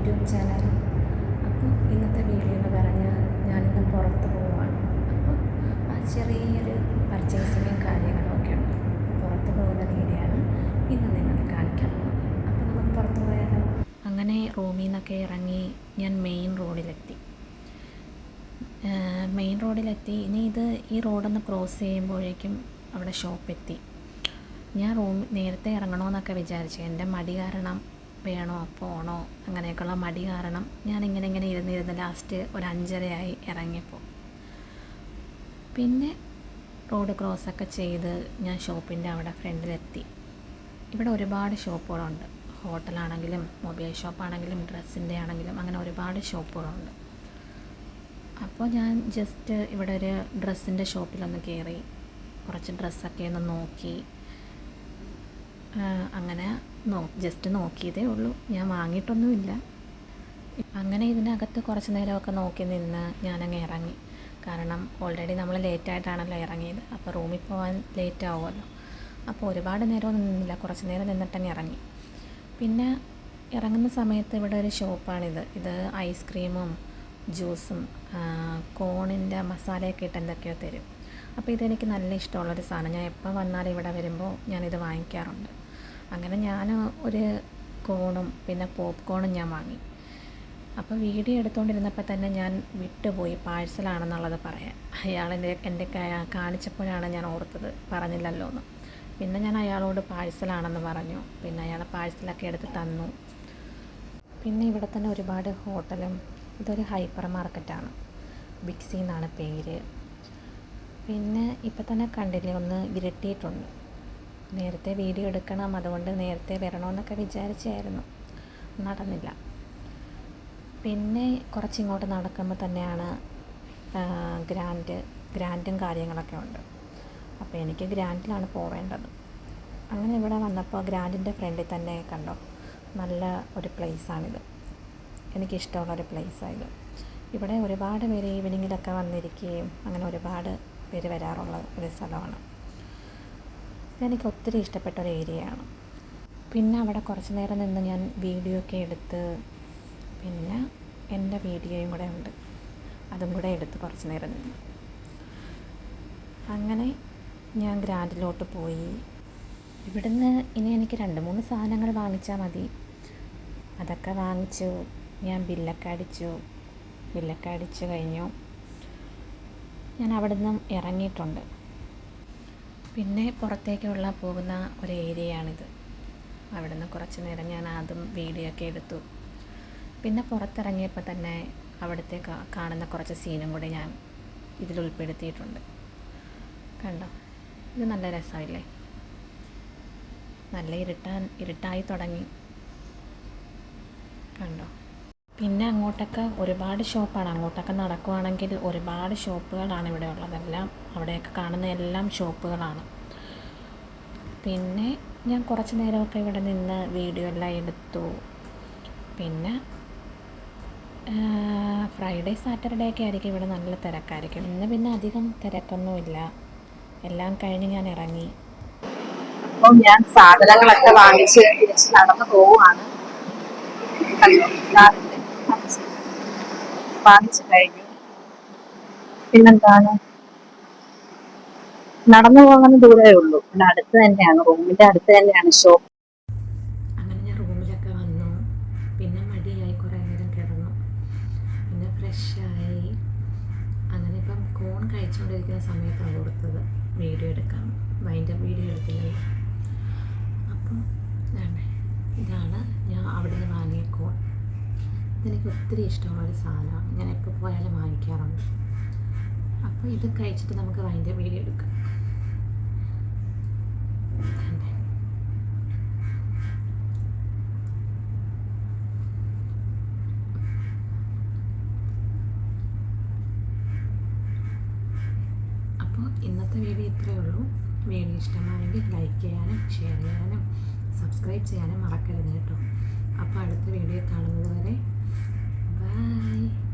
YouTube channel. അപ്പോൾ ഇന്നത്തെ video എന്ന് പറഞ്ഞാൽ ഞാനിന്ന് പുറത്ത് പോവുകയാണ്. അപ്പോൾ ആ ചെറിയൊരു പർച്ചേസിങ്ങും കാര്യങ്ങളും ഒക്കെ ഉണ്ട്. പുറത്ത് പോകുന്ന വീഡിയോ ആണ് ഇന്ന് നിങ്ങളെ കാണിക്കാൻ പോകുന്നത്. അപ്പോൾ നമുക്ക് പുറത്ത് പോയാലോ? അങ്ങനെ റൂമിൽ നിന്നൊക്കെ ഇറങ്ങി ഞാൻ മെയിൻ റോഡിലെത്തി. ഇനി ഈ റോഡൊന്ന് ക്രോസ് ചെയ്യുമ്പോഴേക്കും അവിടെ ഷോപ്പെത്തി. ഞാൻ നേരത്തെ ഇറങ്ങണമെന്നൊക്കെ വിചാരിച്ചു. എൻ്റെ മടി കാരണം വേണോ പോണോ അങ്ങനെയൊക്കെയുള്ള മടി കാരണം ഞാനിങ്ങനെ ഇരുന്നിരുന്ന് ലാസ്റ്റ് ഒരു 5:30 ഇറങ്ങിയപ്പോൾ. പിന്നെ റോഡ് ക്രോസൊക്കെ ചെയ്ത് ഞാൻ ഷോപ്പിൻ്റെ അവിടെ ഫ്രണ്ടിലെത്തി. ഇവിടെ ഒരുപാട് ഷോപ്പുകളുണ്ട്. ഹോട്ടലാണെങ്കിലും മൊബൈൽ ഷോപ്പാണെങ്കിലും ഡ്രസ്സിൻ്റെ ആണെങ്കിലും അങ്ങനെ ഒരുപാട് ഷോപ്പുകളുണ്ട്. അപ്പോൾ ഞാൻ ജസ്റ്റ് ഇവിടെ ഒരു ഡ്രസ്സിൻ്റെ ഷോപ്പിലൊന്ന് കയറി കുറച്ച് ഡ്രസ്സൊക്കെ ഒന്ന് നോക്കി. അങ്ങനെ ജസ്റ്റ് നോക്കിയതേ ഉള്ളൂ, ഞാൻ വാങ്ങിയിട്ടൊന്നുമില്ല. അങ്ങനെ ഇതിനകത്ത് കുറച്ച് നേരമൊക്കെ നോക്കി നിന്ന് ഞാനങ്ങ് ഇറങ്ങി. കാരണം ഓൾറെഡി നമ്മൾ ലേറ്റായിട്ടാണല്ലോ ഇറങ്ങിയത്. അപ്പോൾ റൂമിൽ പോകാൻ ലേറ്റ് ആവുമല്ലോ. അപ്പോൾ ഒരുപാട് നേരമൊന്നും നിന്നില്ല, കുറച്ച് നേരം നിന്നിട്ടങ്ങ് ഇറങ്ങി. പിന്നെ ഇറങ്ങുന്ന സമയത്ത് ഇവിടെ ഒരു ഷോപ്പാണിത്. ഇത് ഐസ്ക്രീമും ജ്യൂസും കോണിൻ്റെ മസാലയൊക്കെ ഇട്ട് എന്തൊക്കെയോ തരും. അപ്പോൾ ഇതെനിക്ക് നല്ല ഇഷ്ടമുള്ളൊരു സാധനം. ഞാൻ എപ്പോൾ വന്നാലും ഇവിടെ വരുമ്പോൾ ഞാനിത് വാങ്ങിക്കാറുണ്ട്. അങ്ങനെ ഞാൻ ഒരു കോണും പിന്നെ പോപ്കോണും ഞാൻ വാങ്ങി. അപ്പോൾ വീഡിയോ എടുത്തുകൊണ്ടിരുന്നപ്പോൾ തന്നെ ഞാൻ വിട്ടുപോയി പാഴ്സലാണെന്നുള്ളത് പറയാൻ. എൻ്റെ കാണിച്ചപ്പോഴാണ് ഞാൻ ഓർത്തത്, പറഞ്ഞില്ലല്ലോ എന്ന്. പിന്നെ ഞാൻ അയാളോട് പാഴ്സലാണെന്ന് പറഞ്ഞു. പിന്നെ അയാൾ പാഴ്സലൊക്കെ എടുത്ത് തന്നു. പിന്നെ ഇവിടെ തന്നെ ഒരുപാട് ഹോട്ടലും. ഇതൊരു ഹൈപ്പർ മാർക്കറ്റാണ്, ബിഗ് സി എന്നാണ് പേര്. പിന്നെ ഇപ്പം തന്നെ കണ്ടില്ലേ, ഒന്ന് ഇരുട്ടിയിട്ടുണ്ട്. നേരത്തെ വീഡിയോ എടുക്കണം, അതുകൊണ്ട് നേരത്തെ വരണമെന്നൊക്കെ വിചാരിച്ചായിരുന്നു, നടന്നില്ല. പിന്നെ കുറച്ചിങ്ങോട്ട് നടക്കുമ്പോൾ തന്നെയാണ് ഗ്രാൻഡും കാര്യങ്ങളൊക്കെ ഉണ്ട്. അപ്പോൾ എനിക്ക് ഗ്രാൻഡിലാണ് പോവേണ്ടത്. അങ്ങനെ ഇവിടെ വന്നപ്പോൾ ഗ്രാൻഡിൻ്റെ ഫ്രണ്ടിൽ തന്നെ കണ്ടോ, നല്ല ഒരു പ്ലേസാണിത്. എനിക്കിഷ്ടമുള്ളൊരു പ്ലേസാണിത്. ഇവിടെ ഒരുപാട് പേര് ഈവനിങ്ങിലൊക്കെ വന്നിരിക്കുകയും അങ്ങനെ ഒരുപാട് പേര് വരാറുള്ള ഒരു സ്ഥലമാണ്. ഇതെനിക്ക് ഒത്തിരി ഇഷ്ടപ്പെട്ട ഒരു ഏരിയയാണ്. പിന്നെ അവിടെ കുറച്ച് നേരം നിന്ന് ഞാൻ വീഡിയോ ഒക്കെ എടുത്ത്, പിന്നെ എൻ്റെ വീഡിയോയും കൂടെ ഉണ്ട്, അതും കൂടെ എടുത്ത് കുറച്ച് നേരം നിന്ന്. അങ്ങനെ ഞാൻ ഗ്രാൻഡിലോട്ട് പോയി. ഇവിടുന്ന് ഇനി എനിക്ക് 2-3 സാധനങ്ങൾ വാങ്ങിച്ചാൽ മതി. അതൊക്കെ വാങ്ങിച്ചു. ഞാൻ ബില്ലൊക്കെ അടിച്ചു കഴിഞ്ഞു. ഞാൻ അവിടെ നിന്നും ഇറങ്ങിയിട്ടുണ്ട്. പിന്നെ പുറത്തേക്കുള്ള പോകുന്ന ഒരു ഏരിയയാണിത്. അവിടെ നിന്ന് കുറച്ച് നേരം ഞാൻ അതും വീഡിയോ ഒക്കെ എടുത്തു. പിന്നെ പുറത്തിറങ്ങിയപ്പോൾ തന്നെ അവിടുത്തെ കാണുന്ന കുറച്ച് സീനും കൂടി ഞാൻ ഇതിൽ ഉൾപ്പെടുത്തിയിട്ടുണ്ട്. കണ്ടോ, ഇത് നല്ല രസമില്ലേ? നല്ല ഇരുട്ടായി തുടങ്ങി, കണ്ടോ. പിന്നെ അങ്ങോട്ടൊക്കെ ഒരുപാട് ഷോപ്പാണ്. അങ്ങോട്ടൊക്കെ നടക്കുവാണെങ്കിൽ ഒരുപാട് ഷോപ്പുകളാണ് ഇവിടെ ഉള്ളതെല്ലാം. അവിടെയൊക്കെ കാണുന്ന എല്ലാം ഷോപ്പുകളാണ്. പിന്നെ ഞാൻ കുറച്ച് നേരമൊക്കെ ഇവിടെ നിന്ന് വീഡിയോ എല്ലാം എടുത്തു. പിന്നെ ഫ്രൈഡേ സാറ്റർഡേ ഒക്കെ ആയിരിക്കും ഇവിടെ നല്ല തിരക്കായിരിക്കും. ഇന്ന് പിന്നെ അധികം തിരക്കൊന്നുമില്ല. എല്ലാം കഴിഞ്ഞ് ഞാൻ ഇറങ്ങി. അപ്പോൾ ഞാൻ സാധനങ്ങളൊക്കെ വാങ്ങിച്ച് തിരിച്ച് നടന്നു പോവുകയാണ്. വാങ്ങിച്ചു കഴിഞ്ഞു. പിന്നെന്താണ്, നടന്നു പോകാൻ ദൂരമേ ഉള്ളൂ. ഇവിടെ അടുത്ത് തന്നെയാണ്, റൂമിന്റെ അടുത്ത് തന്നെയാണ് ഷോപ്പ്. അങ്ങനെ ഞാൻ റൂമിലൊക്കെ വന്നു. പിന്നെ മടിയായി, കുറേ നേരം കിടന്നു. പിന്നെ ഫ്രഷായി. അങ്ങനെ ഇപ്പം കോൺ കഴിച്ചുകൊണ്ടിരിക്കുന്ന സമയത്താണ് ഓർത്തത് വീഡിയോ എടുക്കാം. വീഡിയോ എടുത്തില്ലല്ലോ. അപ്പം ഇതാണ് ഞാൻ അവിടെ നിന്ന് വാങ്ങിയ കോൺ. ഇതെനിക്ക് ഒത്തിരി ഇഷ്ടമുള്ളൊരു സാധനമാണ്. ഞാൻ എപ്പോൾ പോയാലും വാങ്ങിക്കാറുണ്ട്. അപ്പോൾ ഇത് കഴിച്ചിട്ട് നമുക്ക് അതിൻ്റെ വീഡിയോ എടുക്കാം. അപ്പോൾ ഇന്നത്തെ വീഡിയോ ഇത്രയേ ഉള്ളൂ. വീഡിയോ ഇഷ്ടമായെങ്കിൽ ലൈക്ക് ചെയ്യാനും ഷെയർ ചെയ്യാനും സബ്സ്ക്രൈബ് ചെയ്യാനും മറക്കരുത് കേട്ടോ. അപ്പോൾ അടുത്ത വീഡിയോ കാണുന്നത് വരെ ബൈ.